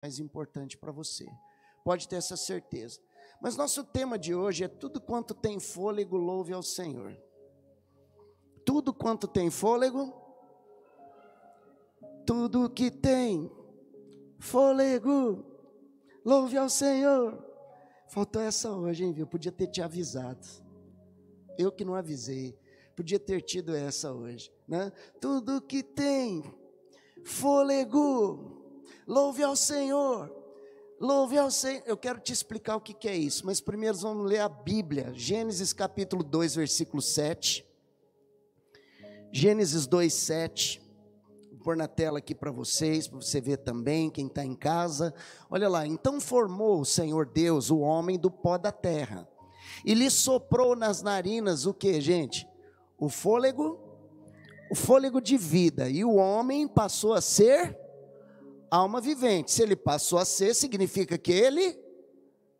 mais importante para você. Pode ter essa certeza. Mas nosso tema de hoje é tudo quanto tem fôlego, louve ao Senhor. Tudo quanto tem fôlego, tudo que tem fôlego, louve ao Senhor. Faltou essa hoje, hein, viu? Podia ter te avisado. Eu que não avisei. Podia ter tido essa hoje, né? Tudo que tem fôlego, louve ao Senhor. Louve ao Senhor. Eu quero te explicar o que é isso, mas primeiro vamos ler a Bíblia. Gênesis capítulo 2, versículo 7. Gênesis 2, 7. Vou pôr na tela aqui para você ver também, quem está em casa. Olha lá, então formou o Senhor Deus o homem do pó da terra, e lhe soprou nas narinas o que, gente? O fôlego de vida, e o homem passou a ser alma vivente. Se ele passou a ser, significa que ele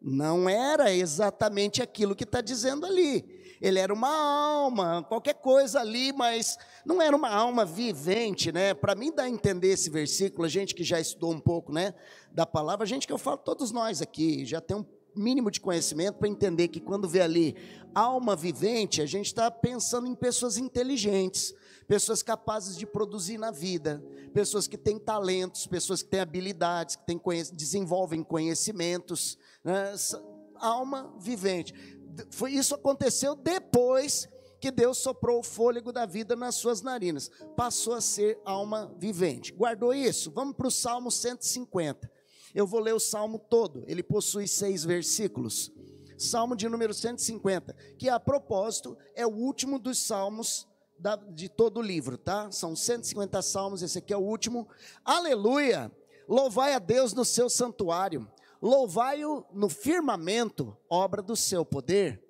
não era exatamente aquilo que está dizendo ali. Ele era uma alma, qualquer coisa ali, mas não era uma alma vivente, né? Para mim dar a entender esse versículo, a gente que já estudou um pouco, né, da palavra, a gente que eu falo, todos nós aqui, já tem um mínimo de conhecimento para entender que quando vê ali alma vivente, a gente está pensando em pessoas inteligentes, pessoas capazes de produzir na vida, pessoas que têm talentos, pessoas que têm habilidades, que desenvolvem conhecimentos, né? Alma vivente. Isso aconteceu depois que Deus soprou o fôlego da vida nas suas narinas, passou a ser alma vivente. Guardou isso? Vamos para o Salmo 150. Eu vou ler o Salmo todo, ele possui 6 versículos. Salmo de número 150, que a propósito é o último dos salmos de todo o livro, tá? São 150 salmos, esse aqui é o último. Aleluia! Louvai a Deus no seu santuário, louvai-o no firmamento, obra do seu poder.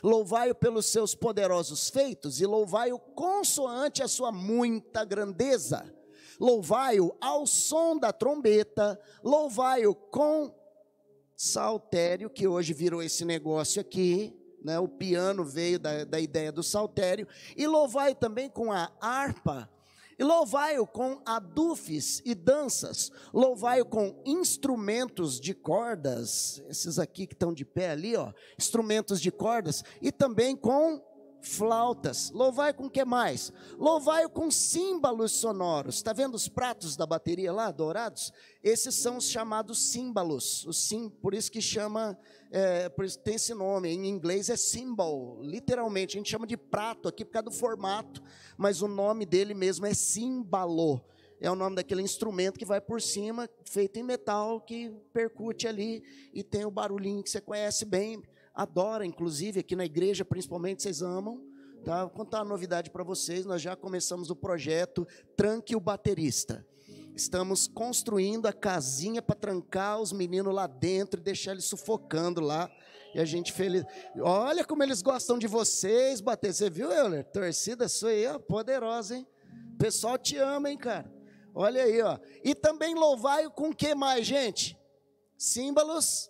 Louvai-o pelos seus poderosos feitos e louvai-o consoante a sua muita grandeza. Louvai-o ao som da trombeta, louvai-o com saltério, que hoje virou esse negócio aqui, né? O piano veio da ideia do saltério, e louvai-o também com a harpa, e louvai-o com adufes e danças, louvai-o com instrumentos de cordas, esses aqui que estão de pé ali, ó, instrumentos de cordas, e também com flautas. Louvai com o que mais? Louvai-o com símbolos sonoros. Está vendo os pratos da bateria lá, dourados? Esses são os chamados símbolos. Por isso que chama, por isso que tem esse nome. Em inglês é symbol, literalmente. A gente chama de prato aqui por causa do formato, mas o nome dele mesmo é símbolo. É o nome daquele instrumento que vai por cima, feito em metal, que percute ali e tem o barulhinho que você conhece bem. Adora, inclusive, aqui na igreja, principalmente, vocês amam, tá? Vou contar uma novidade para vocês, nós já começamos o projeto Tranque o Baterista. Estamos construindo a casinha para trancar os meninos lá dentro e deixar eles sufocando lá, e a gente feliz. Olha como eles gostam de vocês, bater. Você viu, Euler? Torcida sua aí, ó, poderosa, hein? O pessoal te ama, hein, cara? Olha aí, ó. E também louvai-o com o que mais, gente? Símbolos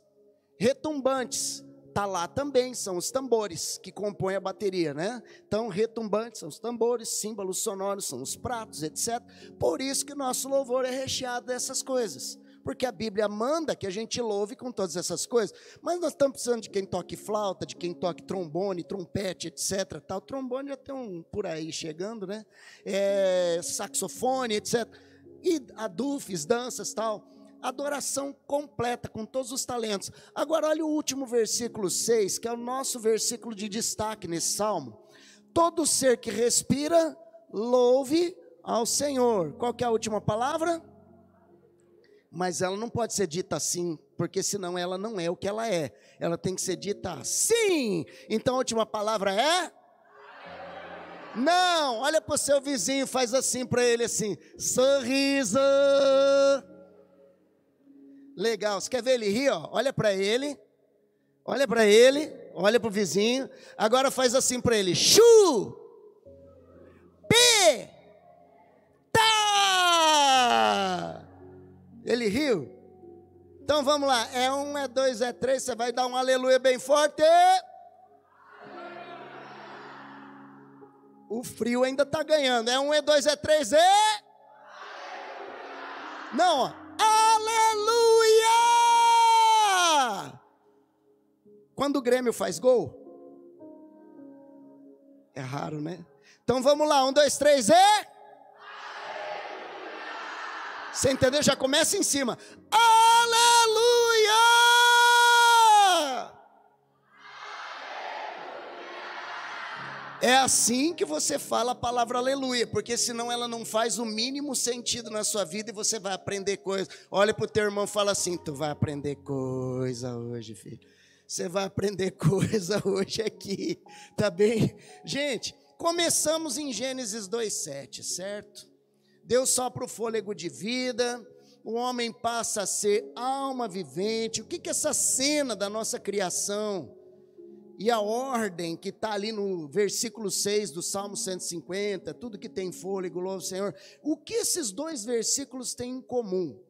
retumbantes. Está lá também, são os tambores que compõem a bateria, né? Então, retumbantes são os tambores, símbolos sonoros são os pratos, etc. Por isso que o nosso louvor é recheado dessas coisas, porque a Bíblia manda que a gente louve com todas essas coisas, mas nós estamos precisando de quem toque flauta, de quem toque trombone, trompete, etc. Tal. Trombone já tem um por aí chegando, né? Saxofone, etc. E adufes, danças, tal. Adoração completa, com todos os talentos. Agora olha o último versículo 6, que é o nosso versículo de destaque nesse salmo. Todo ser que respira, louve ao Senhor. Qual que é a última palavra? Mas ela não pode ser dita assim, porque senão ela não é o que ela é. Ela tem que ser dita assim. Então a última palavra é? Não, olha para o seu vizinho, faz assim para ele assim, sorriso. Legal, você quer ver ele rir? Ó? Olha para ele, olha para o vizinho. Agora faz assim para ele: chu, pi, tá. Ele riu? Então vamos lá, é 1, é 2, é 3, você vai dar um aleluia bem forte. O frio ainda está ganhando, é 1, é 2, é 3, é... Não, ó. Aleluia! Quando o Grêmio faz gol? É raro, né? Então vamos lá, 1, 2, 3 e... Você entendeu? Já começa em cima. Aleluia! É assim que você fala a palavra aleluia, porque senão ela não faz o mínimo sentido na sua vida e você vai aprender coisa. Olha para o teu irmão e fala assim: tu vai aprender coisa hoje, filho. Você vai aprender coisa hoje aqui, tá bem? Gente, começamos em Gênesis 2:7, certo? Deus sopra o fôlego de vida, o homem passa a ser alma vivente. O que é essa cena da nossa criação? E a ordem que está ali no versículo 6 do Salmo 150, tudo que tem fôlego, louva o Senhor. O que esses dois versículos têm em comum?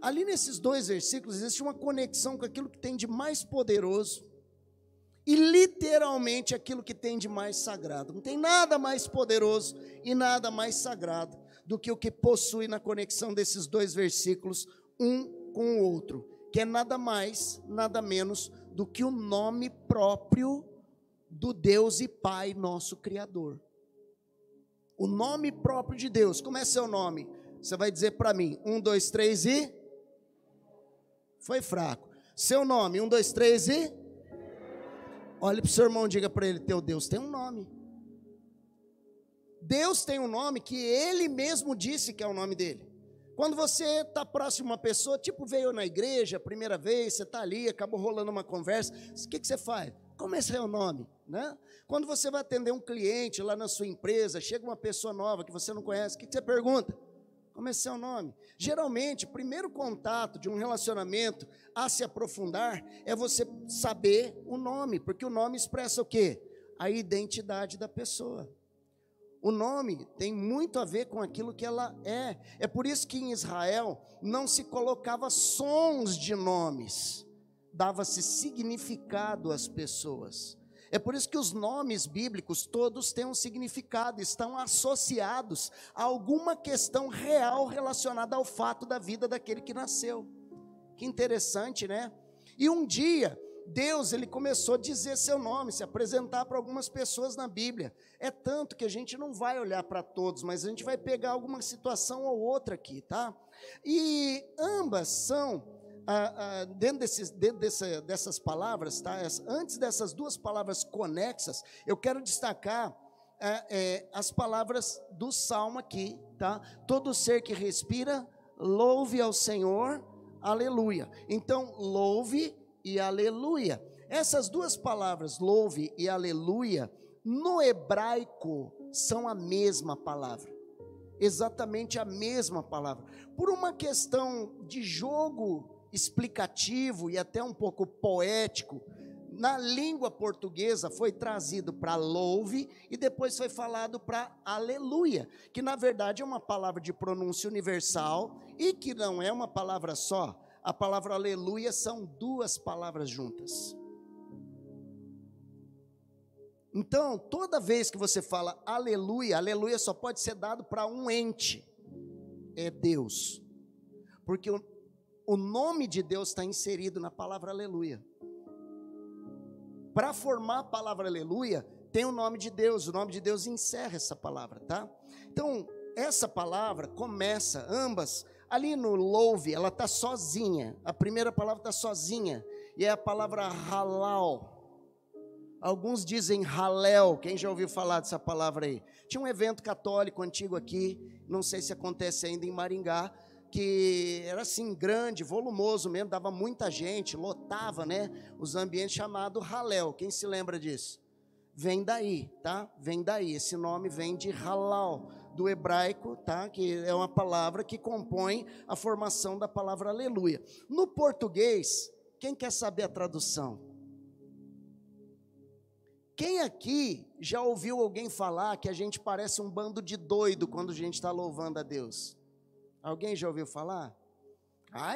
Ali nesses dois versículos existe uma conexão com aquilo que tem de mais poderoso e literalmente aquilo que tem de mais sagrado. Não tem nada mais poderoso e nada mais sagrado do que o que possui na conexão desses dois versículos, um com o outro, que é nada mais, nada menos do que o nome próprio do Deus e Pai nosso Criador. O nome próprio de Deus. Como é seu nome? Você vai dizer para mim, 1, 2, 3 e... Foi fraco. Seu nome, 1, 2, 3 e... Olhe para o seu irmão e diga para ele, teu Deus tem um nome. Deus tem um nome que Ele mesmo disse que é o nome dele. Quando você está próximo de uma pessoa, tipo veio na igreja a primeira vez, você está ali, acabou rolando uma conversa, o que você faz? Como é seu nome? Né? Quando você vai atender um cliente lá na sua empresa, chega uma pessoa nova que você não conhece, o que você pergunta? Como é seu nome? Geralmente, o primeiro contato de um relacionamento a se aprofundar é você saber o nome, porque o nome expressa o quê? A identidade da pessoa. O nome tem muito a ver com aquilo que ela é. É por isso que em Israel não se colocava sons de nomes, dava-se significado às pessoas. É por isso que os nomes bíblicos todos têm um significado, estão associados a alguma questão real relacionada ao fato da vida daquele que nasceu. Que interessante, né? E um dia Deus, ele começou a dizer seu nome, se apresentar para algumas pessoas na Bíblia. É tanto que a gente não vai olhar para todos, mas a gente vai pegar alguma situação ou outra aqui, tá? E ambas são, dentro dessas palavras, tá? Antes dessas duas palavras conexas, eu quero destacar as palavras do Salmo aqui, tá? Todo ser que respira, louve ao Senhor, aleluia. Então, louve e aleluia. Essas duas palavras, louve e aleluia, no hebraico são a mesma palavra, exatamente a mesma palavra. Por uma questão de jogo explicativo e até um pouco poético, na língua portuguesa foi trazido para louve e depois foi falado para aleluia, que na verdade é uma palavra de pronúncia universal e que não é uma palavra só. A palavra aleluia são duas palavras juntas. Então, toda vez que você fala aleluia, aleluia só pode ser dado para um ente, é Deus. Porque o nome de Deus está inserido na palavra aleluia. Para formar a palavra aleluia, tem o nome de Deus encerra essa palavra, tá? Então, essa palavra começa, ambas, ali no louve, ela está sozinha, a primeira palavra está sozinha, e é a palavra halal. Alguns dizem halel, quem já ouviu falar dessa palavra aí? Tinha um evento católico antigo aqui, não sei se acontece ainda em Maringá, que era assim, grande, volumoso mesmo, dava muita gente, lotava, né, os ambientes, chamado halel. Quem se lembra disso? Vem daí, tá? Vem daí, esse nome vem de halal, do hebraico, tá? Que é uma palavra que compõe a formação da palavra aleluia. No português, quem quer saber a tradução? Quem aqui já ouviu alguém falar que a gente parece um bando de doido quando a gente está louvando a Deus? Alguém já ouviu falar?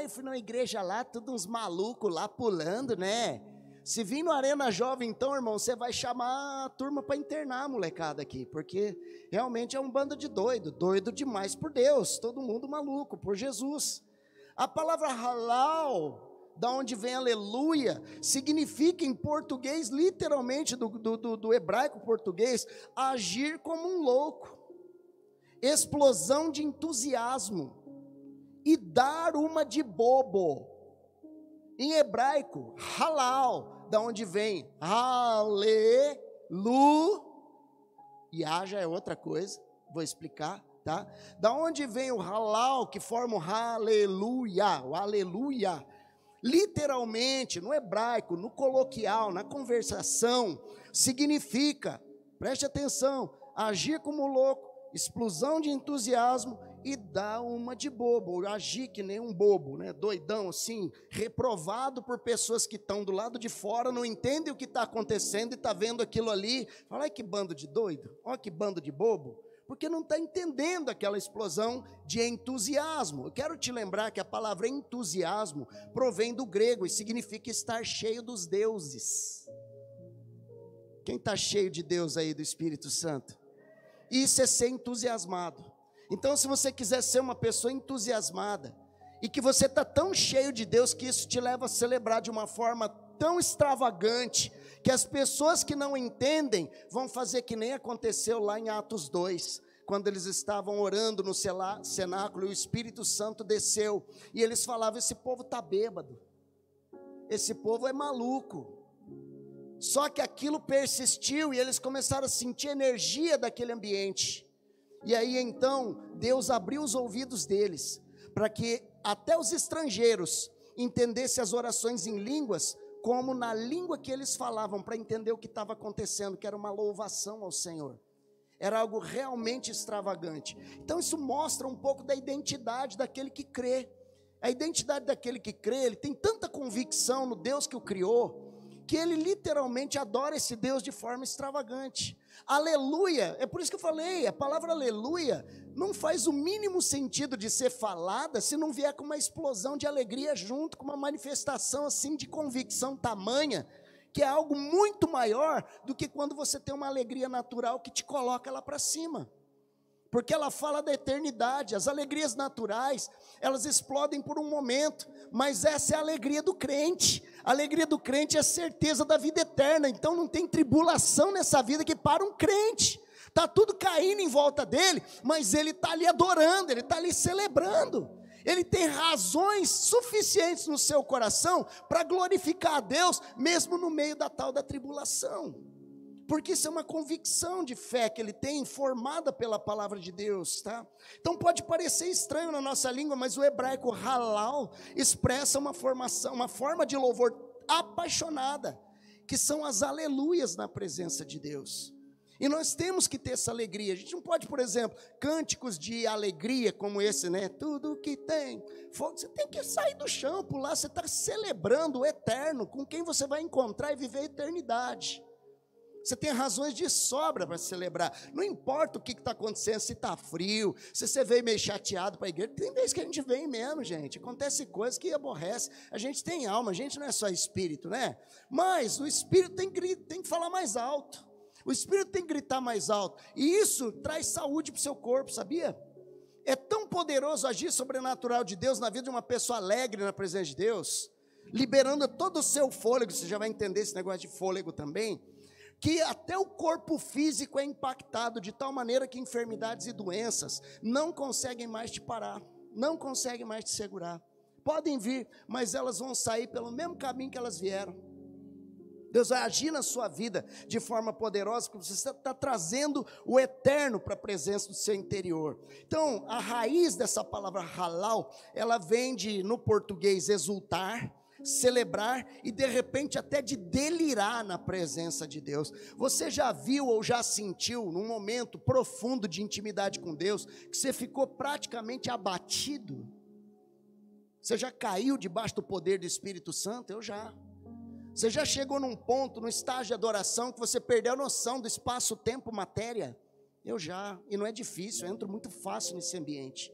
Eu fui numa igreja lá, todos uns malucos lá pulando, né? Se vir no Arena Jovem, então, irmão, você vai chamar a turma para internar a molecada aqui, porque realmente é um bando de doido, doido demais por Deus, todo mundo maluco, por Jesus. A palavra halal da onde vem aleluia, significa em português, literalmente do hebraico português, agir como um louco, explosão de entusiasmo, e dar uma de bobo. Em hebraico, halal, da onde vem aleluia, já é outra coisa, vou explicar, tá? Da onde vem o halal, que forma o aleluia, o aleluia, literalmente, no hebraico, no coloquial, na conversação, significa, preste atenção, agir como louco, explosão de entusiasmo e dar uma de bobo, agir que nem um bobo, né? Doidão assim, reprovado por pessoas que estão do lado de fora, não entendem o que está acontecendo e está vendo aquilo ali, fala, ai que bando de doido, olha que bando de bobo, porque não está entendendo aquela explosão de entusiasmo. Eu quero te lembrar que a palavra entusiasmo provém do grego e significa estar cheio dos deuses. Quem está cheio de Deus aí, do Espírito Santo? Isso é ser entusiasmado. Então, se você quiser ser uma pessoa entusiasmada, e que você está tão cheio de Deus, que isso te leva a celebrar de uma forma tão extravagante, que as pessoas que não entendem, vão fazer que nem aconteceu lá em Atos 2, quando eles estavam orando no cenáculo, e o Espírito Santo desceu, e eles falavam, esse povo está bêbado, esse povo é maluco. Só que aquilo persistiu, e eles começaram a sentir energia daquele ambiente, e aí então, Deus abriu os ouvidos deles, para que até os estrangeiros entendessem as orações em línguas, como na língua que eles falavam, para entender o que estava acontecendo, que era uma louvação ao Senhor, era algo realmente extravagante. Então isso mostra um pouco da identidade daquele que crê. A identidade daquele que crê, ele tem tanta convicção no Deus que o criou, que ele literalmente adora esse Deus de forma extravagante. Aleluia, é por isso que eu falei, a palavra aleluia não faz o mínimo sentido de ser falada se não vier com uma explosão de alegria junto, com uma manifestação assim de convicção tamanha, que é algo muito maior do que quando você tem uma alegria natural que te coloca lá para cima. Porque ela fala da eternidade. As alegrias naturais, elas explodem por um momento, mas essa é a alegria do crente. A alegria do crente é a certeza da vida eterna. Então não tem tribulação nessa vida que para um crente. Está tudo caindo em volta dele, mas ele está ali adorando, ele está ali celebrando. Ele tem razões suficientes no seu coração para glorificar a Deus, mesmo no meio da tal da tribulação. Porque isso é uma convicção de fé que ele tem, formada pela palavra de Deus, tá? Então pode parecer estranho na nossa língua, mas o hebraico halal expressa uma forma de louvor apaixonada, que são as aleluias na presença de Deus. E nós temos que ter essa alegria. A gente não pode, por exemplo, cânticos de alegria como esse, né? Tudo que tem. Você tem que sair do chão, pular, você está celebrando o eterno, com quem você vai encontrar e viver a eternidade. Você tem razões de sobra para celebrar. Não importa o que está acontecendo, se está frio, se você veio meio chateado para a igreja. Tem vezes que a gente vem mesmo, gente. Acontece coisas que aborrece. A gente tem alma, a gente não é só espírito, né? Mas o espírito tem que falar mais alto. O espírito tem que gritar mais alto. E isso traz saúde para o seu corpo, sabia? É tão poderoso agir sobrenatural de Deus na vida de uma pessoa alegre na presença de Deus, liberando todo o seu fôlego. Você já vai entender esse negócio de fôlego também, que até o corpo físico é impactado de tal maneira que enfermidades e doenças não conseguem mais te parar, não conseguem mais te segurar. Podem vir, mas elas vão sair pelo mesmo caminho que elas vieram. Deus vai agir na sua vida de forma poderosa, porque você está trazendo o eterno para a presença do seu interior. Então, a raiz dessa palavra halal, ela vem de, no português, exultar, celebrar e de repente até de delirar na presença de Deus. Você já viu ou já sentiu num momento profundo de intimidade com Deus que você ficou praticamente abatido? Você já caiu debaixo do poder do Espírito Santo? Eu já. Você já chegou num ponto, no estágio de adoração, que você perdeu a noção do espaço, tempo, matéria? Eu já, e não é difícil, eu entro muito fácil nesse ambiente.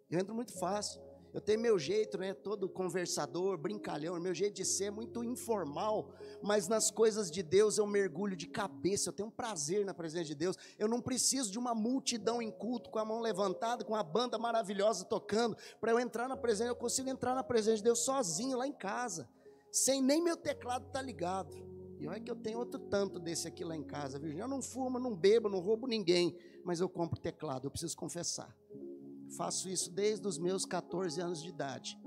Eu entro muito fácil. Eu tenho meu jeito, né, todo conversador, brincalhão, meu jeito de ser é muito informal, mas nas coisas de Deus eu mergulho de cabeça, eu tenho um prazer na presença de Deus. Eu não preciso de uma multidão em culto, com a mão levantada, com uma banda maravilhosa tocando, para eu entrar na presença. Eu consigo entrar na presença de Deus sozinho, lá em casa, sem nem meu teclado estar ligado. E olha que eu tenho outro tanto desse aqui lá em casa, viu? Eu não fumo, não bebo, não roubo ninguém, mas eu compro teclado, eu preciso confessar. Faço isso desde os meus 14 anos de idade.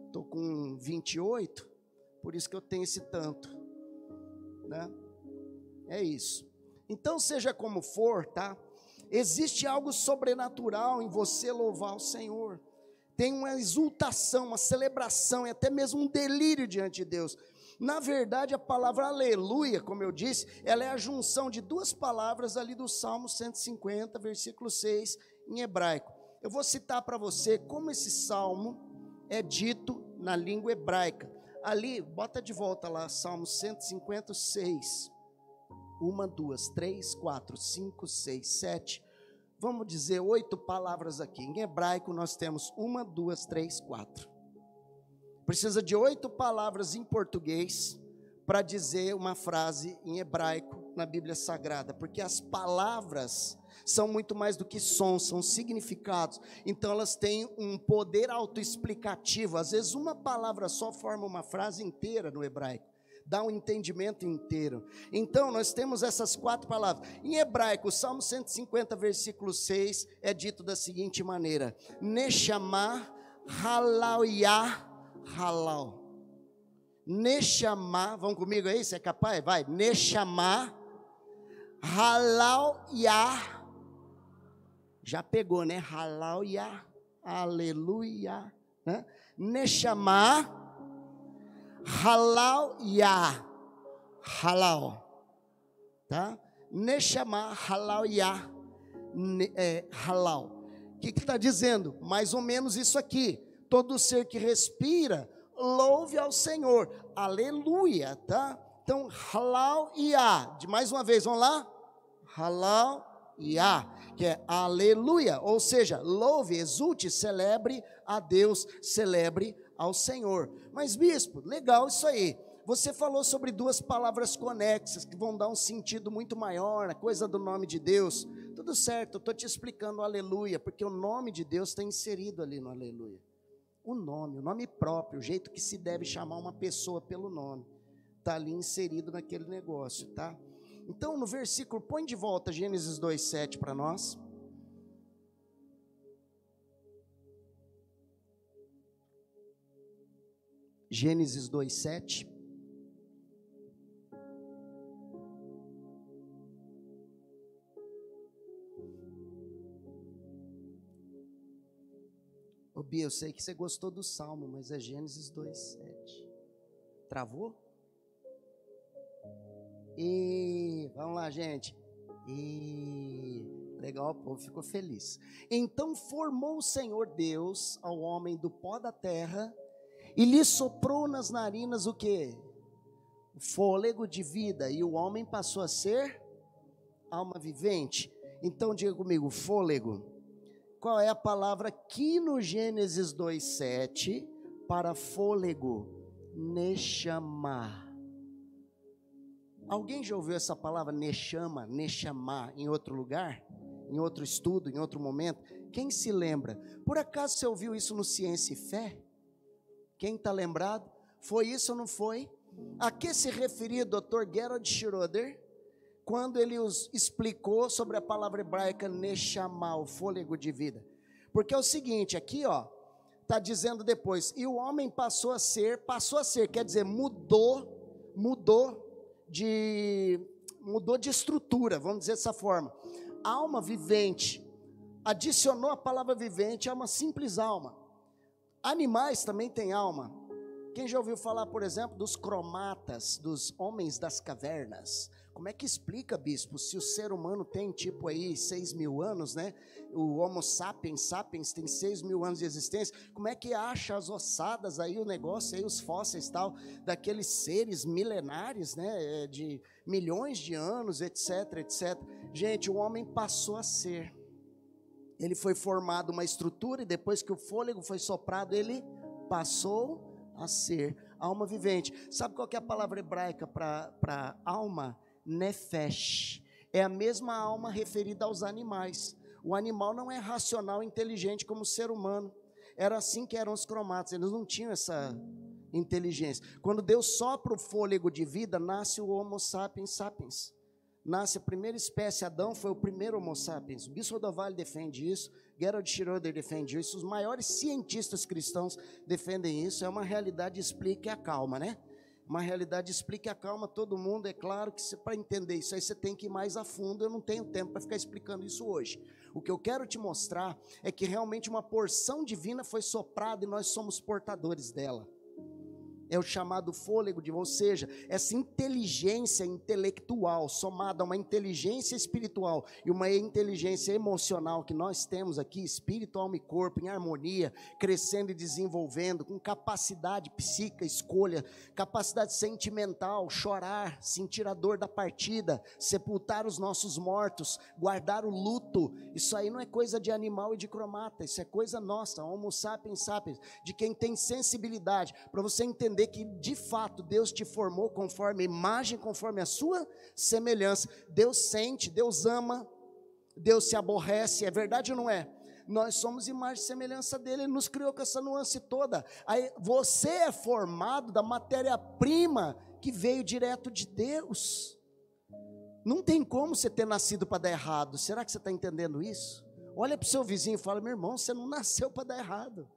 Estou com 28, por isso que eu tenho esse tanto, né? É isso. Então, seja como for, tá? Existe algo sobrenatural em você louvar o Senhor. Tem uma exultação, uma celebração e até mesmo um delírio diante de Deus. Na verdade, a palavra aleluia, como eu disse, ela é a junção de duas palavras ali do Salmo 150, versículo 6, em hebraico. Eu vou citar para você como esse salmo é dito na língua hebraica. Ali, bota de volta lá, Salmo 156. 1, 2, 3, 4, 5, 6, 7. Vamos dizer 8 palavras aqui. Em hebraico nós temos 1, 2, 3, 4. Precisa de 8 palavras em português para dizer uma frase em hebraico na Bíblia Sagrada, porque as palavras são muito mais do que sons, são significados, então elas têm um poder autoexplicativo. Às vezes uma palavra só forma uma frase inteira no hebraico, dá um entendimento inteiro. Então nós temos essas 4 palavras. Em hebraico, o Salmo 150, versículo 6, é dito da seguinte maneira: Neshama halauyah halal. Neshama, vão comigo aí, você é capaz? Vai, Neshama halauyah. Já pegou, né? Halauyah, aleluia, né? Neshama halauyah, halal, tá? Neshama halauyah, halal. O que está dizendo? Mais ou menos isso aqui. Todo ser que respira, louve ao Senhor, aleluia, tá? Então, halauyah, de mais uma vez, vamos lá? Halauyah, que é aleluia, ou seja, louve, exulte, celebre a Deus, celebre ao Senhor. Mas bispo, legal isso aí, você falou sobre 2 palavras conexas, que vão dar um sentido muito maior, a coisa do nome de Deus. Tudo certo, eu estou te explicando o aleluia, porque o nome de Deus está inserido ali no aleluia. O nome próprio, o jeito que se deve chamar uma pessoa pelo nome, está ali inserido naquele negócio, tá? Então, no versículo, põe de volta Gênesis 2:7 para nós. Gênesis 2:7. Ô Bia, eu sei que você gostou do Salmo, mas é Gênesis 2:7. Travou? E vamos lá, gente. Legal, o povo ficou feliz. Então formou o Senhor Deus ao homem do pó da terra e lhe soprou nas narinas o quê? O fôlego de vida, e o homem passou a ser alma vivente. Então diga comigo, fôlego. Qual é a palavra aqui no Gênesis 2:7 para fôlego? Neshama. Alguém já ouviu essa palavra neshama, neshamá em outro lugar? Em outro estudo, em outro momento? Quem se lembra? Por acaso você ouviu isso no Ciência e Fé? Quem está lembrado? Foi isso ou não foi? A que se referia o Dr. Gerald Schroeder quando ele os explicou sobre a palavra hebraica neshama, o fôlego de vida? Porque é o seguinte, aqui ó, está dizendo depois, e o homem passou a ser, quer dizer, mudou de estrutura, vamos dizer dessa forma. Alma vivente, adicionou a palavra vivente a uma simples alma. Animais também têm alma. Quem já ouviu falar, por exemplo, dos cromatas, dos homens das cavernas? Como é que explica, bispo, se o ser humano tem tipo aí 6.000 anos, né? O Homo sapiens tem 6.000 anos de existência. Como é que acha as ossadas aí, o negócio aí, os fósseis tal, daqueles seres milenares, né? De milhões de anos, etc, etc. Gente, o homem passou a ser. ele foi formado uma estrutura, e depois que o fôlego foi soprado, ele passou a ser alma vivente. Sabe qual que é a palavra hebraica para alma? Nefesh. É a mesma alma referida aos animais. O animal não é racional e inteligente como o ser humano. Era assim que eram os cromatas, eles não tinham essa inteligência. Quando Deus sopra o fôlego de vida, nasce o Homo sapiens sapiens. Nasce a primeira espécie. Adão foi o primeiro Homo sapiens. O Bispo Rodovalho defende isso, Gerald Schroeder defende isso, os maiores cientistas cristãos defendem isso. É uma realidade, explica e acalma, né? Uma realidade, explica e acalma todo mundo. É claro que para entender isso aí você tem que ir mais a fundo. Eu não tenho tempo para ficar explicando isso hoje. O que eu quero te mostrar é que realmente uma porção divina foi soprada e nós somos portadores dela. É o chamado fôlego de, ou seja, essa inteligência intelectual somada a uma inteligência espiritual e uma inteligência emocional que nós temos aqui, espírito, alma e corpo, em harmonia, crescendo e desenvolvendo, com capacidade psíquica, escolha, capacidade sentimental, chorar, sentir a dor da partida, sepultar os nossos mortos, guardar o luto. Isso aí não é coisa de animal e de cromata, isso é coisa nossa, Homo sapiens sapiens, de quem tem sensibilidade, para você entender que de fato Deus te formou conforme a imagem, conforme a sua semelhança. Deus sente, Deus ama, Deus se aborrece, é verdade ou não é? Nós somos imagem e semelhança dele, ele nos criou com essa nuance toda. Aí você é formado da matéria-prima que veio direto de Deus. Não tem como você ter nascido para dar errado. Será que você está entendendo isso? Olha para o seu vizinho e fala: meu irmão, você não nasceu para dar errado.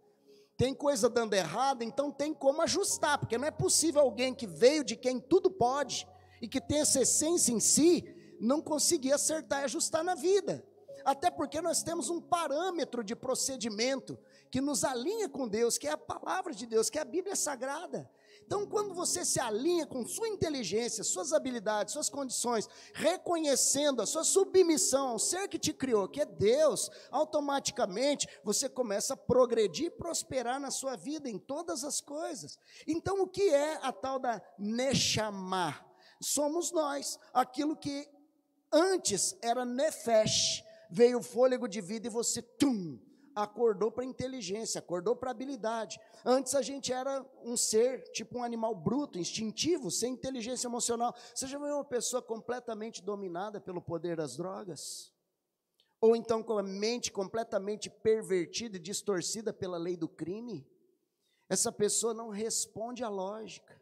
Tem coisa dando errado, então tem como ajustar, porque não é possível alguém que veio de quem tudo pode e que tem essa essência em si, não conseguir acertar e ajustar na vida. Até porque nós temos um parâmetro de procedimento que nos alinha com Deus, que é a palavra de Deus, que é a Bíblia Sagrada. Então, quando você se alinha com sua inteligência, suas habilidades, suas condições, reconhecendo a sua submissão ao ser que te criou, que é Deus, automaticamente você começa a progredir e prosperar na sua vida, em todas as coisas. Então, o que é a tal da Neshama? Somos nós, aquilo que antes era Nefesh, veio o fôlego de vida e você, acordou para a inteligência, acordou para a habilidade. Antes a gente era um ser, tipo um animal bruto, instintivo, sem inteligência emocional. Você já viu uma pessoa completamente dominada pelo poder das drogas? Ou então com a mente completamente pervertida e distorcida pela lei do crime? Essa pessoa não responde à lógica.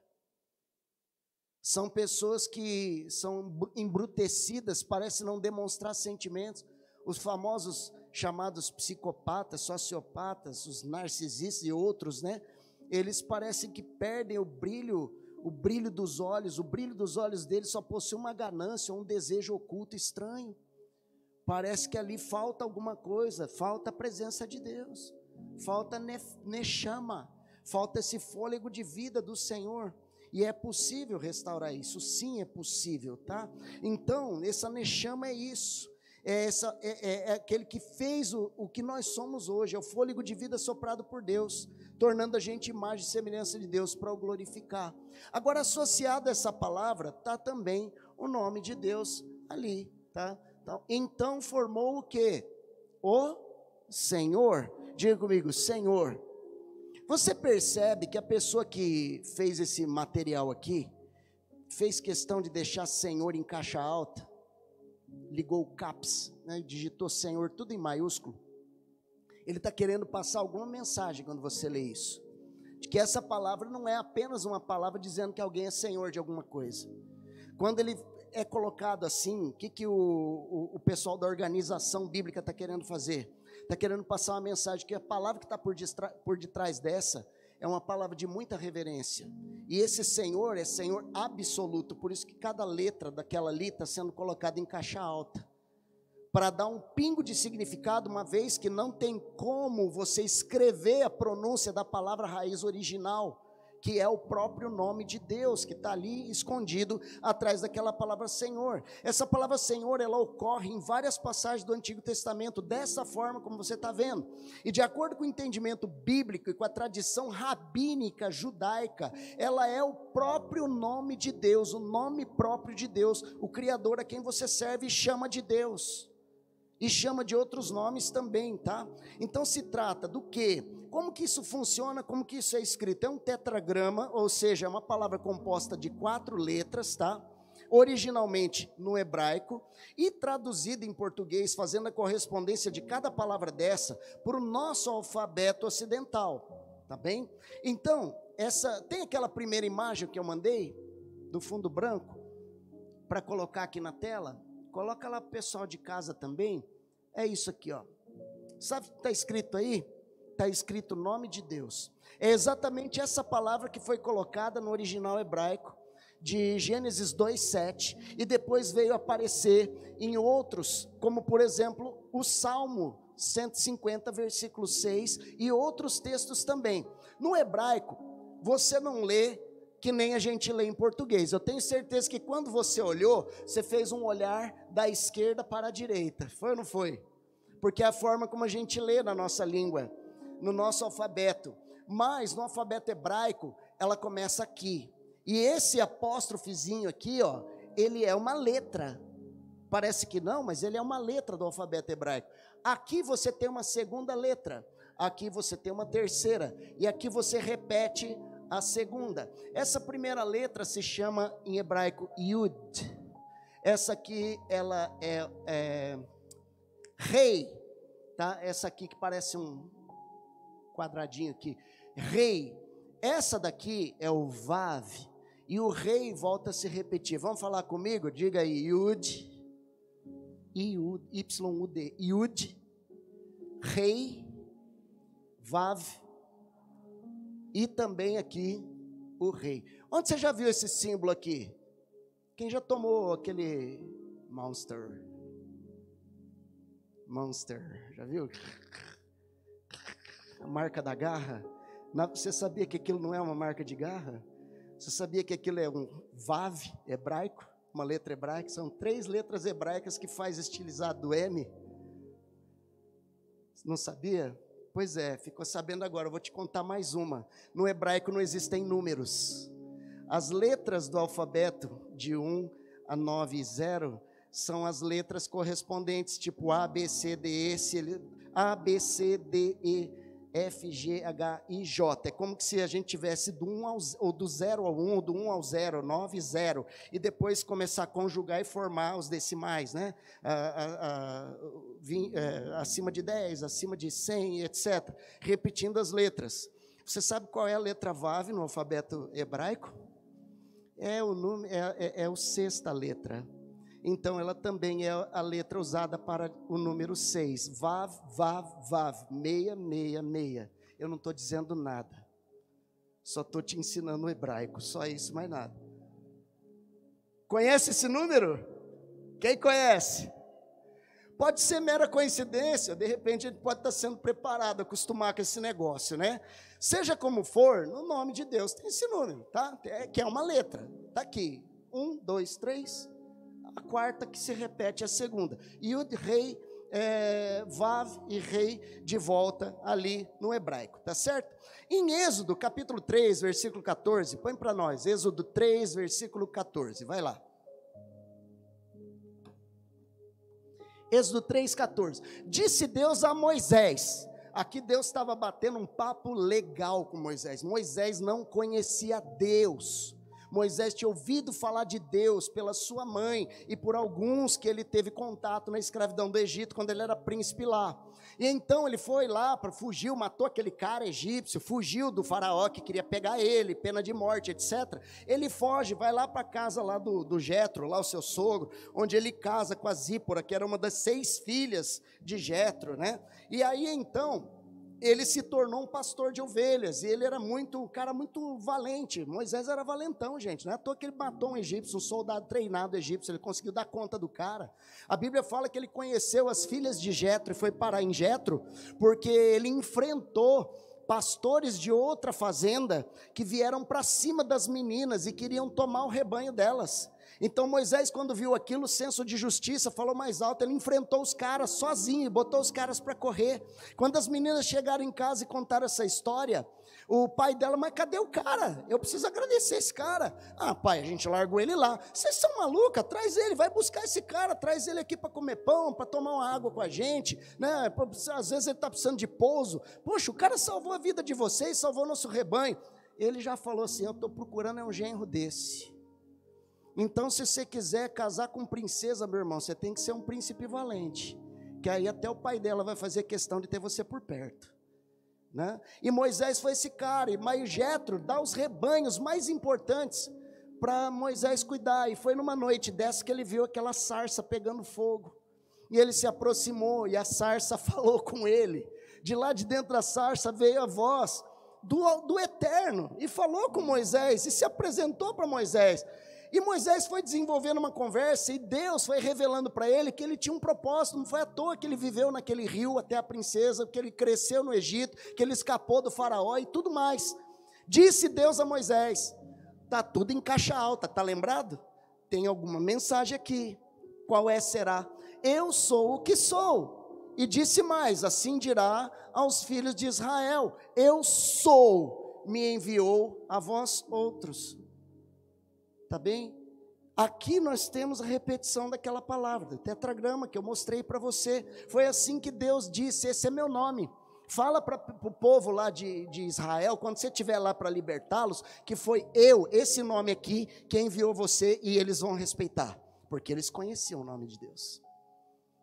São pessoas que são embrutecidas, parecem não demonstrar sentimentos. Os famosos chamados psicopatas, sociopatas, os narcisistas e outros, né? Eles parecem que perdem o brilho dos olhos. O brilho dos olhos deles só possui uma ganância, um desejo oculto estranho. Parece que ali falta alguma coisa, falta a presença de Deus, falta neshama, falta esse fôlego de vida do Senhor. E é possível restaurar isso, sim, é possível, tá? Então, essa neshama é isso. É aquele que fez o que nós somos hoje, é o fôlego de vida soprado por Deus, tornando a gente imagem e semelhança de Deus para o glorificar. Agora, associado a essa palavra, está também o nome de Deus ali, tá? Então formou o quê? O Senhor. Diga comigo, Senhor. Você percebe que a pessoa que fez esse material aqui, fez questão de deixar Senhor em caixa alta, ligou o caps, né, digitou Senhor tudo em maiúsculo. Ele está querendo passar alguma mensagem quando você lê isso, de que essa palavra não é apenas uma palavra dizendo que alguém é Senhor de alguma coisa. Quando ele é colocado assim, o que o pessoal da organização bíblica está querendo fazer? Está querendo passar uma mensagem que a palavra que está por detrás dessa é uma palavra de muita reverência. E esse Senhor é Senhor absoluto, por isso que cada letra daquela ali está sendo colocada em caixa alta, para dar um pingo de significado, uma vez que não tem como você escrever a pronúncia da palavra raiz original, que é o próprio nome de Deus, que está ali escondido atrás daquela palavra Senhor. Essa palavra Senhor, ela ocorre em várias passagens do Antigo Testamento, dessa forma como você está vendo, e de acordo com o entendimento bíblico e com a tradição rabínica judaica, ela é o próprio nome de Deus, o nome próprio de Deus, o Criador a quem você serve e chama de Deus. e chama de outros nomes também, tá? Então se trata do quê? Como que isso funciona? Como que isso é escrito? É um tetragrama, ou seja, é uma palavra composta de 4 letras, tá? Originalmente no hebraico e traduzida em português, fazendo a correspondência de cada palavra dessa para o nosso alfabeto ocidental, tá bem? Então, tem aquela primeira imagem que eu mandei, do fundo branco, para colocar aqui na tela? Coloca lá para o pessoal de casa também. É isso aqui, ó. Sabe o que está escrito aí? Está escrito o nome de Deus. É exatamente essa palavra que foi colocada no original hebraico de Gênesis 2:7 e depois veio aparecer em outros, como por exemplo o Salmo 150 versículo 6 e outros textos também. No hebraico você não lê que nem a gente lê em português. Eu tenho certeza que quando você olhou, você fez um olhar da esquerda para a direita. Foi ou não foi? Porque é a forma como a gente lê na nossa língua, no nosso alfabeto. Mas no alfabeto hebraico, ela começa aqui. E esse apóstrofozinho aqui, ó, ele é uma letra. Parece que não, mas ele é uma letra do alfabeto hebraico. Aqui você tem uma segunda letra, aqui você tem uma terceira, e aqui você repete a segunda. Essa primeira letra se chama em hebraico Yud. Essa aqui ela é rei, tá? Essa aqui que parece um quadradinho aqui, rei. Essa daqui é o Vav, e o rei volta a se repetir. Vamos falar comigo? Diga aí, Yud, Y-U-D, Yud, rei, Vav, e também aqui o rei. Onde você já viu esse símbolo aqui? Quem já tomou aquele Monster, já viu? A marca da garra. Você sabia que aquilo não é uma marca de garra? Você sabia que aquilo é um Vav hebraico? Uma letra hebraica? São 3 letras hebraicas que faz estilizado do M. Não sabia? Pois é, ficou sabendo agora. Eu vou te contar mais uma. No hebraico não existem números. As letras do alfabeto de 1 a 9 e 0 são as letras correspondentes, tipo A, B, C, D, E, A, B, C, D, E, F, G, H, I, J. É como se a gente tivesse do 0 ao 1, do 1 ao 0, 9, 0, e depois começar a conjugar e formar os decimais, né? Acima de 10, acima de 100, etc. Repetindo as letras. Você sabe qual é a letra Vav no alfabeto hebraico? É a sexta letra. Então, ela também é a letra usada para o número 6. Vav, Vav, Vav, 666. Eu não estou dizendo nada. Só estou te ensinando o hebraico. Só isso, mais nada. Conhece esse número? Quem conhece? Pode ser mera coincidência. De repente, a gente pode estar sendo preparado, acostumar com esse negócio, né? Seja como for, no nome de Deus tem esse número, tá? Que é uma letra. Está aqui. 1, 2, 3... A quarta que se repete a segunda. Yud, rei, Vav e rei de volta ali no hebraico, tá certo? Em Êxodo, capítulo 3, versículo 14, põe para nós, Êxodo 3, versículo 14, vai lá. Êxodo 3, 14. Disse Deus a Moisés, aqui Deus estava batendo um papo legal com Moisés. Moisés não conhecia Deus. Moisés tinha ouvido falar de Deus pela sua mãe e por alguns que ele teve contato na escravidão do Egito, quando ele era príncipe lá. E então ele foi lá, fugiu, matou aquele cara egípcio, fugiu do faraó que queria pegar ele, pena de morte, etc. Ele foge, vai lá para a casa lá do Jetro, lá o seu sogro, onde ele casa com a Zípora, que era uma das 6 filhas de Jetro, né? E aí então ele se tornou um pastor de ovelhas, e ele era um cara muito valente. Moisés era valentão, gente, não é à toa que ele matou um egípcio, um soldado treinado egípcio, ele conseguiu dar conta do cara. A Bíblia fala que ele conheceu as filhas de Jetro, e foi parar em Jetro, porque ele enfrentou pastores de outra fazenda, que vieram para cima das meninas, e queriam tomar o rebanho delas. Então Moisés, quando viu aquilo, o senso de justiça falou mais alto, ele enfrentou os caras sozinho e botou os caras para correr. Quando as meninas chegaram em casa e contaram essa história, o pai dela: mas cadê o cara? Eu preciso agradecer esse cara. Ah, pai, a gente largou ele lá. Vocês são malucas? Traz ele, vai buscar esse cara, traz ele aqui para comer pão, para tomar uma água com a gente, né? Às vezes ele está precisando de pouso. Poxa, o cara salvou a vida de vocês, salvou nosso rebanho. Ele já falou assim: eu estou procurando um genro desse. Então, se você quiser casar com princesa, meu irmão, você tem que ser um príncipe valente, que aí até o pai dela vai fazer questão de ter você por perto, né? E Moisés foi esse cara, mas Jetro dá os rebanhos mais importantes para Moisés cuidar, e foi numa noite dessa que ele viu aquela sarça pegando fogo, e ele se aproximou, e a sarça falou com ele. De lá de dentro da sarça veio a voz do Eterno, e falou com Moisés, e se apresentou para Moisés. E Moisés foi desenvolvendo uma conversa, e Deus foi revelando para ele que ele tinha um propósito. Não foi à toa que ele viveu naquele rio até a princesa, que ele cresceu no Egito, que ele escapou do faraó e tudo mais. Disse Deus a Moisés: está tudo em caixa alta, está lembrado? Tem alguma mensagem aqui. Qual é será? Eu sou o que sou. E disse mais: assim dirá aos filhos de Israel: eu sou, me enviou a vós outros. Tá bem? Aqui nós temos a repetição daquela palavra, do tetragrama que eu mostrei para você. Foi assim que Deus disse: esse é meu nome. Fala para o povo lá de Israel, quando você estiver lá para libertá-los, que foi eu, esse nome aqui, que enviou você, e eles vão respeitar, porque eles conheciam o nome de Deus.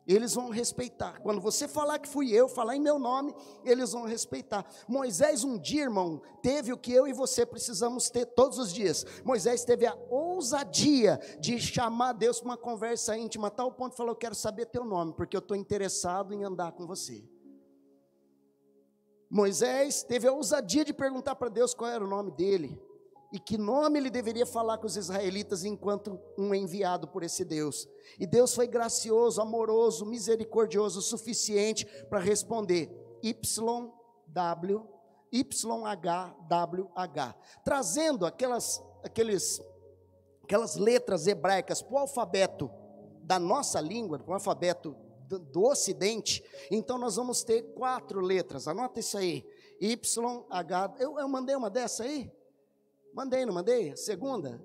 Eles vão respeitar. Quando você falar que fui eu, falar em meu nome, eles vão respeitar. Moisés um dia, irmão, teve o que eu e você precisamos ter todos os dias. Moisés teve a ousadia de chamar Deus para uma conversa íntima, a tal ponto que falou: eu quero saber teu nome, porque eu estou interessado em andar com você. Moisés teve a ousadia de perguntar para Deus qual era o nome dele, e que nome ele deveria falar com os israelitas enquanto um enviado por esse Deus. E Deus foi gracioso, amoroso, misericordioso o suficiente para responder: YHWH, trazendo aquelas letras hebraicas para o alfabeto da nossa língua, para o alfabeto do Ocidente. Então nós vamos ter 4 letras, anota isso aí: YH, eu mandei uma dessa aí? Mandei, não mandei? Segunda?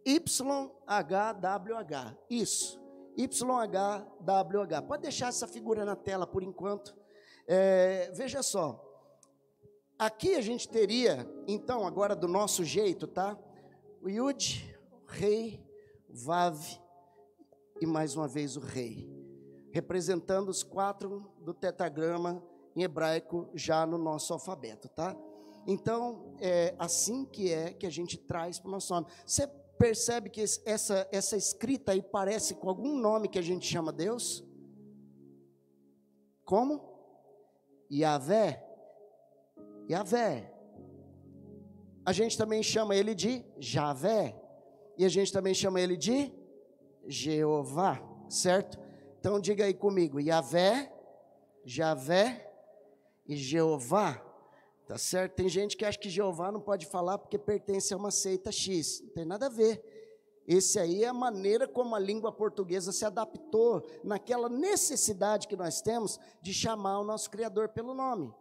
YHWH, isso, YHWH, pode deixar essa figura na tela por enquanto. Veja só, aqui a gente teria, então, agora do nosso jeito, tá? O Yud, Rei, Vav, e mais uma vez o Rei, representando os 4 do tetragrama em hebraico, já no nosso alfabeto, tá? Então, é assim que a gente traz para o nosso nome. Você percebe que essa escrita aí parece com algum nome que a gente chama Deus? Como? Yahvé. Yahvé. A gente também chama ele de Javé. E a gente também chama ele de Jeová, certo? Então diga aí comigo: Yahvé, Javé e Jeová. Tá certo? Tem gente que acha que Jeová não pode falar porque pertence a uma seita X. Não tem nada a ver. Esse aí é a maneira como a língua portuguesa se adaptou naquela necessidade que nós temos de chamar o nosso Criador pelo nome.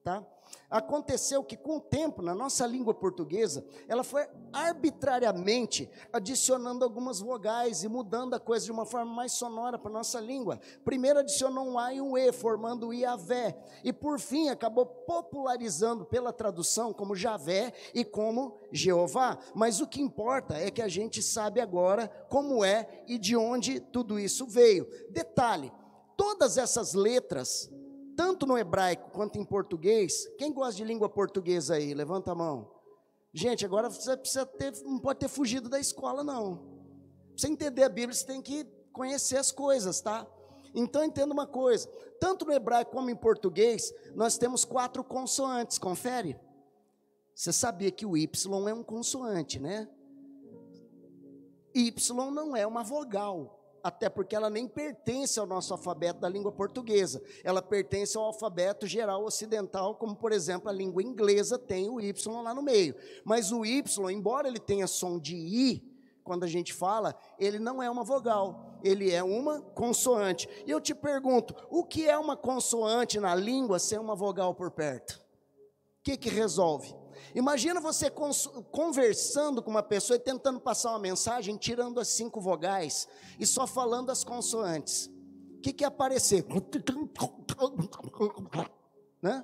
Tá? Aconteceu que com o tempo, na nossa língua portuguesa, ela foi arbitrariamente adicionando algumas vogais e mudando a coisa de uma forma mais sonora para a nossa língua. Primeiro adicionou um A e um E, formando o Iavé, e por fim acabou popularizando pela tradução como Javé e como Jeová. Mas o que importa é que a gente sabe agora como é e de onde tudo isso veio. Detalhe, todas essas letras, tanto no hebraico quanto em português, quem gosta de língua portuguesa aí? Levanta a mão. Gente, agora você não pode ter fugido da escola, não. Para você entender a Bíblia, você tem que conhecer as coisas, tá? Então entenda uma coisa, tanto no hebraico como em português, nós temos 4 consoantes, confere? Você sabia que o Y é um consoante, né? Y não é uma vogal. até porque ela nem pertence ao nosso alfabeto da língua portuguesa, ela pertence ao alfabeto geral ocidental, como por exemplo a língua inglesa tem o Y lá no meio, mas o Y, embora ele tenha som de I, quando a gente fala, ele não é uma vogal, ele é uma consoante. E eu te pergunto, o que é uma consoante na língua sem uma vogal por perto? O que resolve? Imagina você conversando com uma pessoa e tentando passar uma mensagem, tirando as 5 vogais e só falando as consoantes. O que ia aparecer? Né?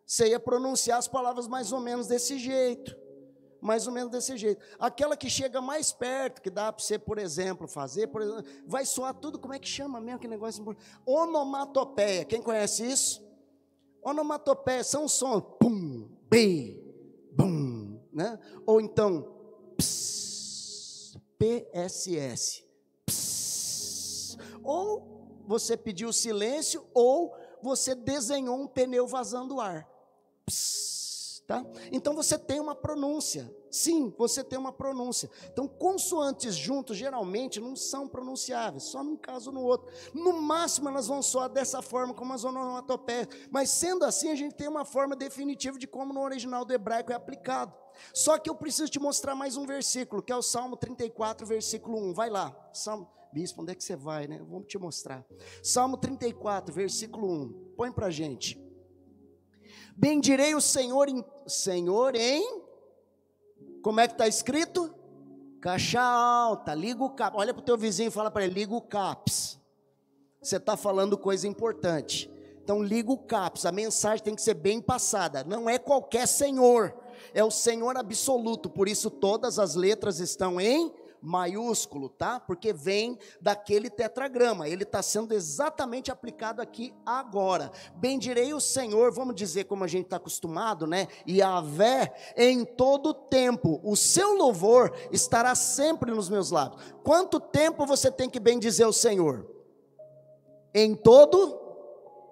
Você ia pronunciar as palavras mais ou menos desse jeito. Mais ou menos desse jeito. Aquela que chega mais perto, que dá para você, por exemplo, fazer, vai soar tudo, como é que chama mesmo aquele negócio? Onomatopeia. Quem conhece isso? Onomatopeia são sons, pum, bem, bum, né? Ou então, ps, PSS, ps. Ou você pediu silêncio, ou você desenhou um pneu vazando ar. Ps. Tá? Então você tem uma pronúncia, sim, você tem uma pronúncia. Então consoantes juntos geralmente não são pronunciáveis, só num caso ou no outro. No máximo elas vão soar dessa forma como as onomatopeias, mas sendo assim a gente tem uma forma definitiva de como no original do hebraico é aplicado. Só que eu preciso te mostrar mais um versículo, que é o Salmo 34, versículo 1, vai lá. Bispo, onde é que você vai, né? Vamos te mostrar. Salmo 34, versículo 1, põe pra gente. Bendirei o Senhor em, como é que está escrito? Caixa alta, liga o CAPS, olha para o teu vizinho e fala para ele, liga o CAPS, você está falando coisa importante, então liga o CAPS, a mensagem tem que ser bem passada, não é qualquer Senhor, é o Senhor absoluto, por isso todas as letras estão em maiúsculo, tá? Porque vem daquele tetragrama, ele está sendo exatamente aplicado aqui agora. Bendirei o Senhor, vamos dizer como a gente está acostumado, né? Yahvé, em todo tempo, o seu louvor estará sempre nos meus lábios. Quanto tempo você tem que bendizer o Senhor? Em todo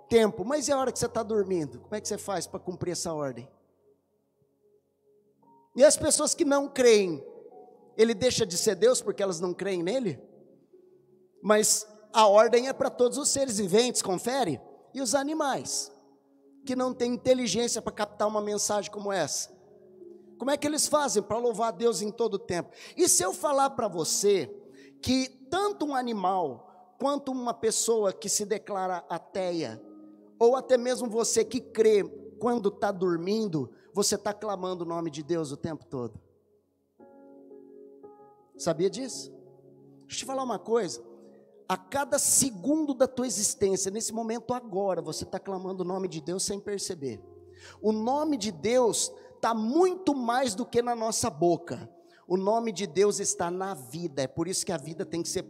tempo. Mas e a hora que você está dormindo? Como é que você faz para cumprir essa ordem? E as pessoas que não creem, ele deixa de ser Deus porque elas não creem nele? Mas a ordem é para todos os seres viventes, confere? E os animais, que não têm inteligência para captar uma mensagem como essa? Como é que eles fazem para louvar a Deus em todo o tempo? E se eu falar para você que tanto um animal, quanto uma pessoa que se declara ateia, ou até mesmo você que crê, quando está dormindo, você está clamando o nome de Deus o tempo todo? Sabia disso? Deixa eu te falar uma coisa, a cada segundo da tua existência, nesse momento agora, você está clamando o nome de Deus sem perceber. O nome de Deus está muito mais do que na nossa boca. O nome de Deus está na vida, é por isso que a vida tem que ser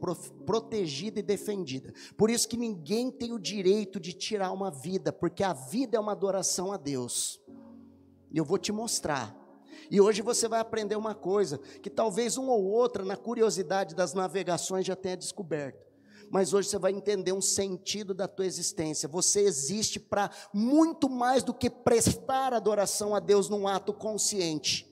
protegida e defendida. Por isso que ninguém tem o direito de tirar uma vida, porque a vida é uma adoração a Deus. E eu vou te mostrar. E hoje você vai aprender uma coisa, que talvez um ou outra, na curiosidade das navegações, já tenha descoberto. Mas hoje você vai entender um sentido da tua existência. Você existe para muito mais do que prestar adoração a Deus num ato consciente.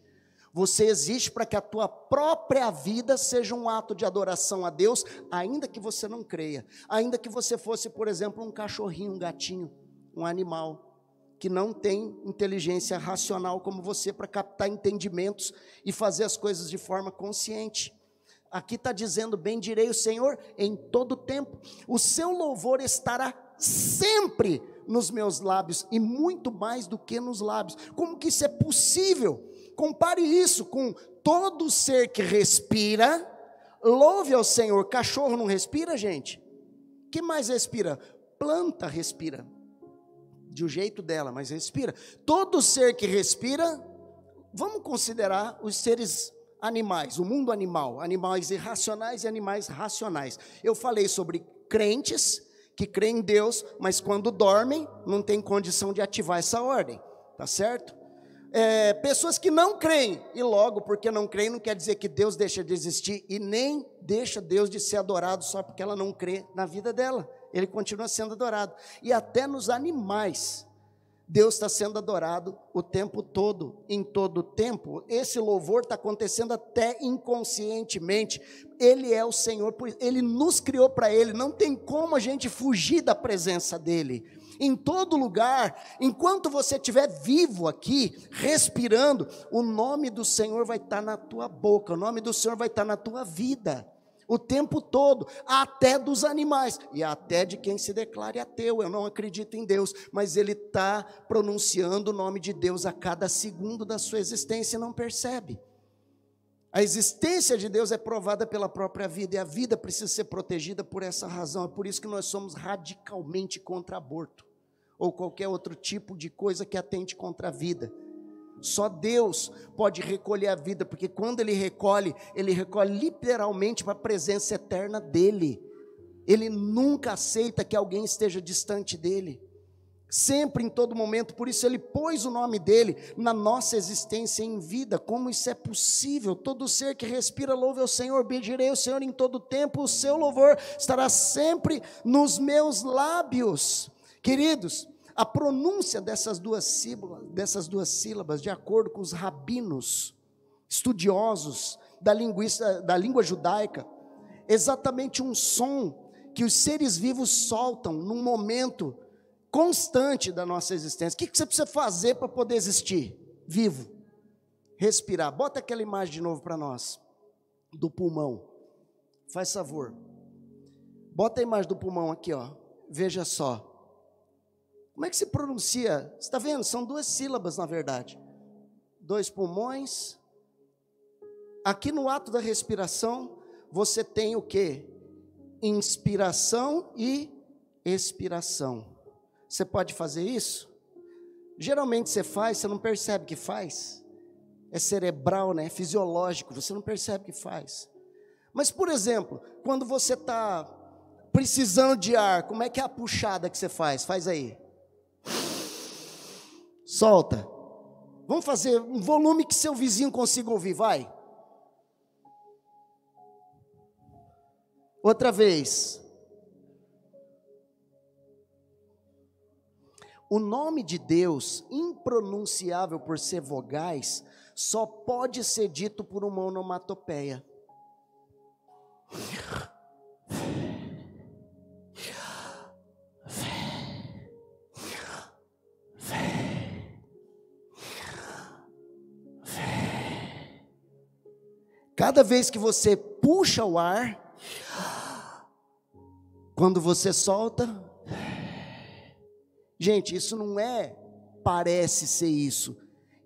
Você existe para que a tua própria vida seja um ato de adoração a Deus, ainda que você não creia. Ainda que você fosse, por exemplo, um cachorrinho, um gatinho, um animal que não tem inteligência racional como você para captar entendimentos e fazer as coisas de forma consciente. Aqui está dizendo, bendirei o Senhor em todo tempo, o seu louvor estará sempre nos meus lábios, e muito mais do que nos lábios. Como que isso é possível? Compare isso com todo ser que respira, louve ao Senhor. Cachorro não respira, gente? O que mais respira? Planta respira. De um jeito dela, mas respira. Todo ser que respira, vamos considerar os seres animais, o mundo animal, animais irracionais e animais racionais. Eu falei sobre crentes que creem em Deus, mas quando dormem, não tem condição de ativar essa ordem, tá certo? Pessoas que não creem, e logo porque não creem, não quer dizer que Deus deixa de existir, e nem deixa Deus de ser adorado só porque ela não crê na vida dela. Ele continua sendo adorado. E até nos animais, Deus está sendo adorado o tempo todo, em todo o tempo. Esse louvor está acontecendo até inconscientemente. Ele é o Senhor, Ele nos criou para Ele, não tem como a gente fugir da presença dEle. Em todo lugar, enquanto você estiver vivo aqui, respirando, o nome do Senhor vai estar na tua boca, o nome do Senhor vai estar na tua vida, o tempo todo, até dos animais, e até de quem se declare ateu. Eu não acredito em Deus, mas ele está pronunciando o nome de Deus a cada segundo da sua existência e não percebe. A existência de Deus é provada pela própria vida, e a vida precisa ser protegida por essa razão. É por isso que nós somos radicalmente contra aborto, ou qualquer outro tipo de coisa que atente contra a vida. Só Deus pode recolher a vida, porque quando Ele recolhe literalmente para a presença eterna dEle. Ele nunca aceita que alguém esteja distante dEle, sempre, em todo momento. Por isso Ele pôs o nome dEle na nossa existência em vida. Como isso é possível? Todo ser que respira louve ao Senhor, bendirei ao Senhor em todo tempo, o seu louvor estará sempre nos meus lábios. Queridos, a pronúncia dessas duas sílabas, de acordo com os rabinos, estudiosos da língua judaica, exatamente um som que os seres vivos soltam num momento constante da nossa existência. O que você precisa fazer para poder existir? Vivo, respirar. Bota aquela imagem de novo para nós, do pulmão, faz favor, bota a imagem do pulmão aqui, ó. Veja só, como é que se pronuncia? Você está vendo? São duas sílabas na verdade, dois pulmões. Aqui no ato da respiração, você tem o que? Inspiração e expiração. Você pode fazer isso? Geralmente você faz, você não percebe que faz. É cerebral, né? É fisiológico, você não percebe que faz. Mas, por exemplo, quando você está precisando de ar, como é que é a puxada que você faz? Faz aí. Solta. Vamos fazer um volume que seu vizinho consiga ouvir, vai. Outra vez. O nome de Deus, impronunciável por ser vogais, só pode ser dito por uma onomatopeia. Cada vez que você puxa o ar, quando você solta, gente, isso não parece ser isso.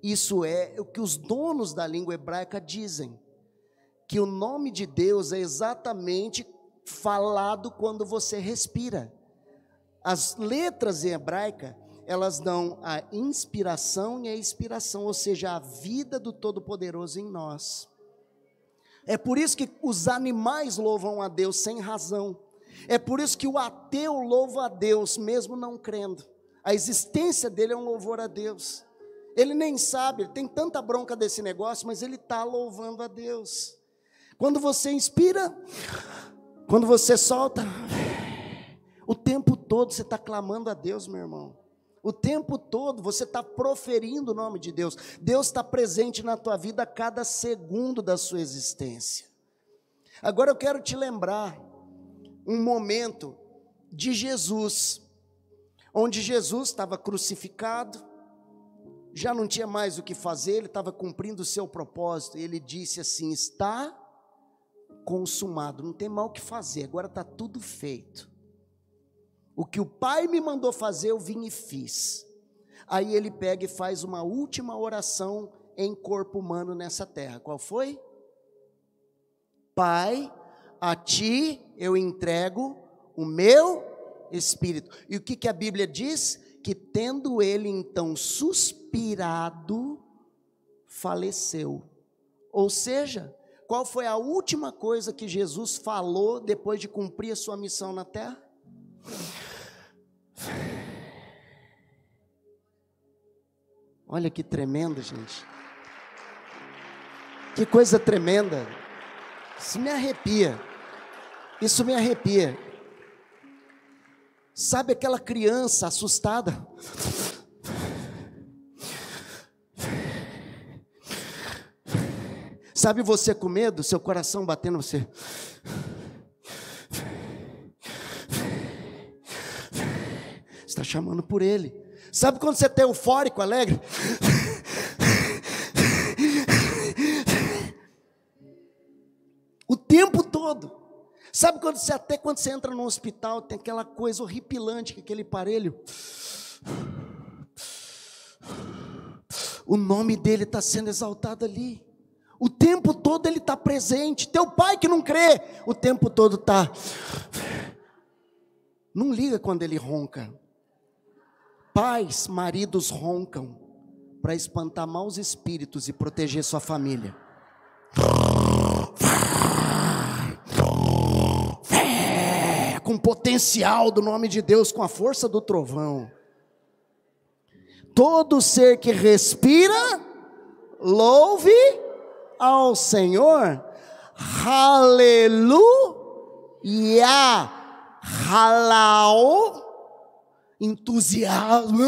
Isso é o que os donos da língua hebraica dizem, que o nome de Deus é exatamente falado quando você respira. As letras em hebraica, elas dão a inspiração e a expiração, ou seja, a vida do Todo-Poderoso em nós. É por isso que os animais louvam a Deus sem razão. É por isso que o ateu louva a Deus, mesmo não crendo. A existência dele é um louvor a Deus. Ele nem sabe, ele tem tanta bronca desse negócio, mas ele está louvando a Deus. Quando você inspira, quando você solta, o tempo todo você está clamando a Deus, meu irmão. O tempo todo você está proferindo o nome de Deus. Deus está presente na tua vida a cada segundo da sua existência. Agora eu quero te lembrar um momento de Jesus, onde Jesus estava crucificado, já não tinha mais o que fazer, ele estava cumprindo o seu propósito, e ele disse assim: está consumado, não tem mais o que fazer, agora está tudo feito. O que o Pai me mandou fazer, eu vim e fiz. Aí ele pega e faz uma última oração em corpo humano nessa terra. Qual foi? Pai, a ti eu entrego o meu espírito. E o que a Bíblia diz? Que tendo ele então suspirado, faleceu. Ou seja, qual foi a última coisa que Jesus falou depois de cumprir a sua missão na terra? Olha que tremendo, gente. Que coisa tremenda. Isso me arrepia. Isso me arrepia. Sabe aquela criança assustada? Sabe você com medo, seu coração batendo, você está chamando por Ele. Sabe quando você está eufórico, alegre? O tempo todo. Sabe quando você entra no hospital, tem aquela coisa horripilante, aquele aparelho. O nome dele está sendo exaltado ali. O tempo todo ele está presente. Teu pai que não crê, o tempo todo está. Não liga quando ele ronca. Pais, maridos roncam para espantar maus espíritos e proteger sua família. Com potencial do nome de Deus, com a força do trovão. Todo ser que respira, louve ao Senhor. Aleluia. Halao. Entusiasmo.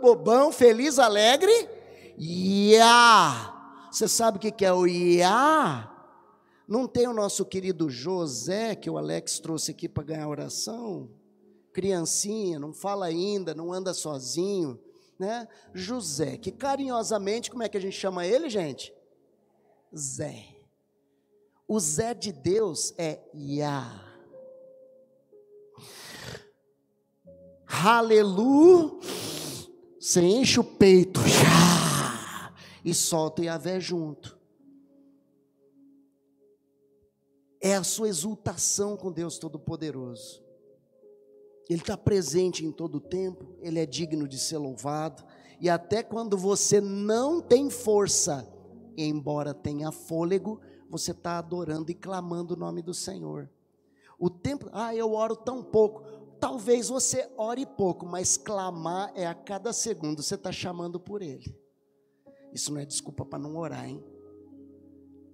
Bobão, feliz, alegre. Ia. Você sabe o que é o ia? Não tem o nosso querido José, que o Alex trouxe aqui para ganhar oração? Criancinha, não fala ainda, não anda sozinho, né? José, que carinhosamente, como é que a gente chama ele, gente? Zé. O Zé de Deus é Yah. Aleluia. Você enche o peito e solta o Yahvé junto. É a sua exultação com Deus Todo-Poderoso. Ele está presente em todo o tempo, Ele é digno de ser louvado, e até quando você não tem força, embora tenha fôlego, você está adorando e clamando o nome do Senhor. O tempo, eu oro tão pouco. Talvez você ore pouco, mas clamar é a cada segundo, você está chamando por Ele. Isso não é desculpa para não orar, hein?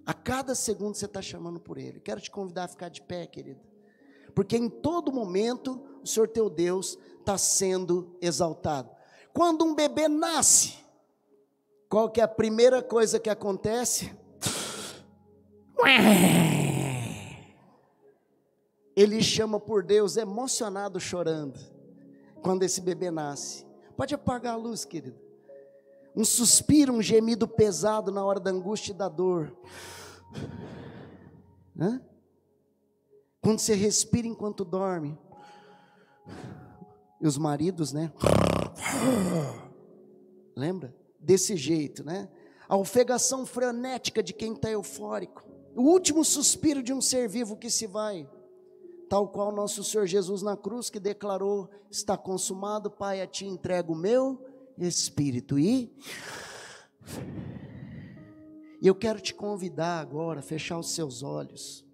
A cada segundo você está chamando por Ele. Quero te convidar a ficar de pé, querido. Porque em todo momento, o Senhor teu Deus está sendo exaltado. Quando um bebê nasce, qual que é a primeira coisa que acontece? Ele chama por Deus, emocionado, chorando. Quando esse bebê nasce. Pode apagar a luz, querido. Um suspiro, um gemido pesado na hora da angústia e da dor. Quando você respira enquanto dorme. E os maridos, né? Lembra? Desse jeito, né? A ofegação frenética de quem está eufórico. O último suspiro de um ser vivo que se vai. Tal qual nosso Senhor Jesus na cruz, que declarou: está consumado, Pai, a ti entrego o meu espírito. E eu quero te convidar agora a fechar os seus olhos.